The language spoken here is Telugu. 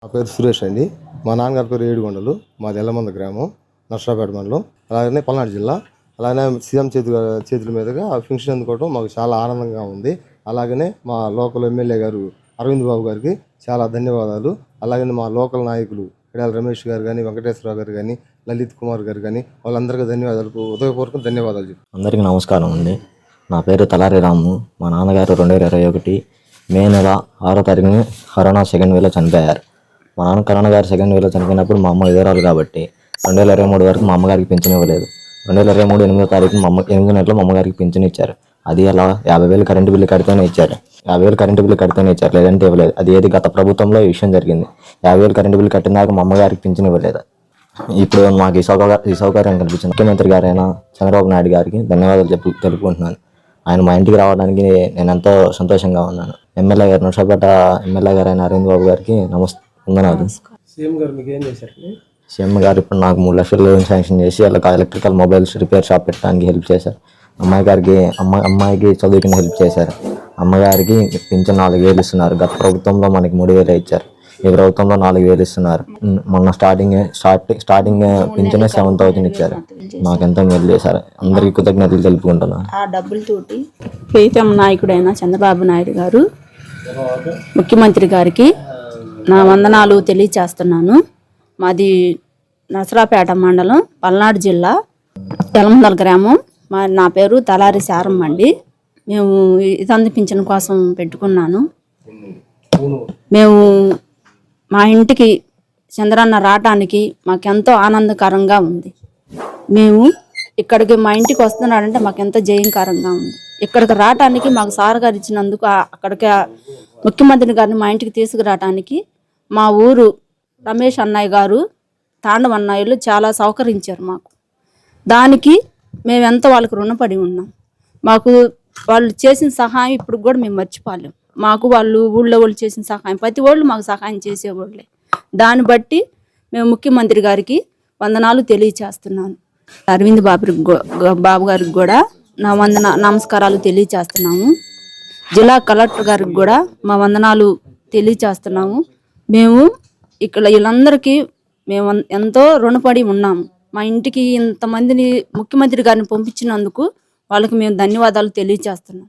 నా పేరు సురేష్ అండి. మా నాన్నగారి పేరు ఏడుగొండలు. మాది ఎల్లమంద గ్రామం, నర్సరావుపేట మండలం, అలాగనే పల్నాడు జిల్లా. అలాగనే సీఎం చేతుల మీదుగా పెన్షన్ అందుకోవడం మాకు చాలా ఆనందంగా ఉంది. అలాగనే మా లోకల్ ఎమ్మెల్యే గారు అరవింద్ బాబు గారికి చాలా ధన్యవాదాలు. అలాగనే మా లోకల్ నాయకులు పిడాల రమేష్ గారు కానీ, వెంకటేశ్వరరావు గారు కానీ, లలిత్ కుమార్ గారు కానీ వాళ్ళందరికీ ధన్యవాదాలు, హృదయపూర్వక ధన్యవాదాలు. అందరికీ నమస్కారం అండి. నా పేరు తలారి రాము. మా నాన్నగారు 2021 మే నెల 6వ తారీఖుని కరోనా సెకండ్ వేలో చనిపోయారు. మా నాన్న కరోనా గారు సెకండ్ వేలో చనిపోయినప్పుడు మా అమ్మ విధవరాలు కాబట్టి 2023 వరకు మా అమ్మగారికి పింఛన్ ఇవ్వలేదు. 2023 8వ తారీఖు 8 నెలలో మా అమ్మగారికి పింఛన్ ఇచ్చారు. అది అలా 50,000 కరెంటు బిల్లు కడితేనే ఇచ్చారు. 50,000 కరెంటు బిల్లు కడితేనే ఇచ్చారు, లేదంటే ఇవ్వలేదు. అది ఏది గత ప్రభుత్వంలో ఈ విషయం జరిగింది. 50,000 కరెంటు బిల్లు కట్టిన దాకా మా అమ్మగారికి పింఛన్ ఇవ్వలేదు. ఇప్పుడు మాకు ఈ సౌకర్యం కల్పించిన ముఖ్యమంత్రి గారైన చంద్రబాబు నాయుడు గారికి ధన్యవాదాలు తెలుపుకుంటున్నాను. ఆయన మా ఇంటికి రావడానికి నేను ఎంతో సంతోషంగా ఉన్నాను. ఎమ్మెల్యే గారు నర్సరావుపేట ఎమ్మెల్యే గారు అయిన అరవింద్ బాబు గారికి వందనాలు. సీఎం గారు ఇప్పుడు నాకు 3 లక్షల లోన్ శాంక్షన్ చేసి అలా ఎలక్ట్రికల్ మొబైల్స్ రిపేర్ షాప్ పెట్టడానికి హెల్ప్ చేశారు. అమ్మాయికి చదువుకుని హెల్ప్ చేశారు. అమ్మగారికి పింఛన్ 4,000 ఇస్తున్నారు. గత ప్రభుత్వంలో మనకి 3,000 ఇచ్చారు. ఈ ప్రభుత్వంలో 4,000 ఇస్తున్నారు. మొన్న స్టార్టింగ్ పింఛన్ 7,000 ఇచ్చారు. మాకెంతో మేలు చేశారు. అందరికీ కృతజ్ఞతలు తెలుపుకుంటున్నాను. ఆ డబ్బులతోటి ప్రీతం నాయకుడైన చంద్రబాబు నాయుడు గారు ముఖ్యమంత్రి గారికి నా వందనాలు తెలియచేస్తున్నాను. మాది నర్సరావుపేట మండలం, పల్నాడు జిల్లా, ఎల్లమందల గ్రామం. నా పేరు తలారి శారమ్మ అండి. మేము ఇతంది పింఛన్ కోసం పెట్టుకున్నాను. మేము మా ఇంటికి చంద్రన్న రావటానికి మాకెంతో ఆనందకరంగా ఉంది. మేము ఇక్కడికి మా ఇంటికి వస్తున్నాడంటే మాకెంతో జయంకరంగా ఉంది. ఇక్కడికి రావటానికి మాకు సార్ గారు ఇచ్చినందుకు, అక్కడికి ముఖ్యమంత్రి గారిని మా ఇంటికి తీసుకురావటానికి మా ఊరు రమేష్ అన్నయ్య గారు, తాండవ అన్నయ్యలు చాలా సహకరించారు మాకు. దానికి మేము ఎంతో వాళ్ళకి రుణపడి ఉన్నాం. మాకు వాళ్ళు చేసిన సహాయం ఇప్పుడు కూడా మేము మర్చిపోలేం. మాకు వాళ్ళు ఊళ్ళో వాళ్ళు చేసిన సహాయం, ప్రతి వాళ్ళు మాకు సహాయం చేసేవాళ్ళే. దాన్ని బట్టి మేము ముఖ్యమంత్రి గారికి వందనాలు తెలియచేస్తున్నాను. అరవింద్ బాబు గారికి కూడా నా నమస్కారాలు తెలియచేస్తున్నాము. జిల్లా కలెక్టర్ గారికి కూడా మా వందనాలు తెలియచేస్తున్నాము. మేము ఇక్కడ వీళ్ళందరికీ మేము ఎంతో రుణపడి ఉన్నాము. మా ఇంటికి ఇంతమందిని ముఖ్యమంత్రి గారిని పంపించినందుకు వాళ్ళకి మేము ధన్యవాదాలు తెలియచేస్తున్నాం.